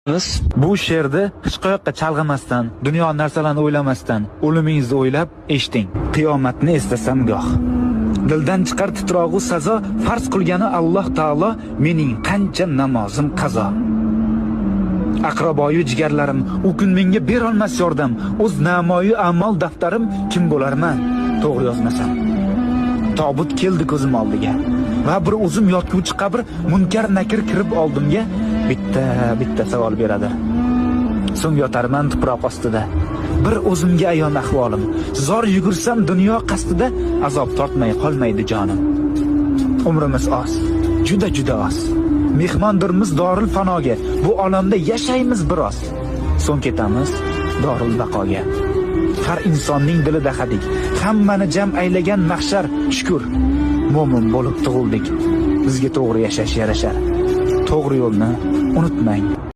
Bu she'rni hech qayoqqa chalg'imasdan, dunyo narsalarini o'ylamasdan, o'limingizni o'ylab eshiting. Qiyomatni eslasam goh. Dildan chiqar titrog'u sazo, farz qilgani Alloh taolo, mening qancha namozim qazo. Aqraboyu jigarlarim, u kun menga berolmas yordam, o'z namoyi amal daftarim kim bo'larman, to'g'ri yozmasam. Tobut keldi ko'zim oldiga va bir o'zim yotguvchi qabr, munkar nakir kirib oldimga bitta savol beradi. So'ng yotarman tuproq ostida. Bir o'zimga ayon ahvolim. Zor yugursam dunyo qasdida, azob tortmay qolmaydi jonim. Umrimiz oz, juda oz. Mehmondirmiz dorul fanoga. Bu olamda yashaymiz biroz. So'ng ketamiz dorul baqoga. Har insonning dilida hadik, hammani jam aylagan mahshar. Shukr, mo'min bo'lib tug'ildik. Bizga to'g'ri yashash yarashar. To'g'ri yo'lni unutmang.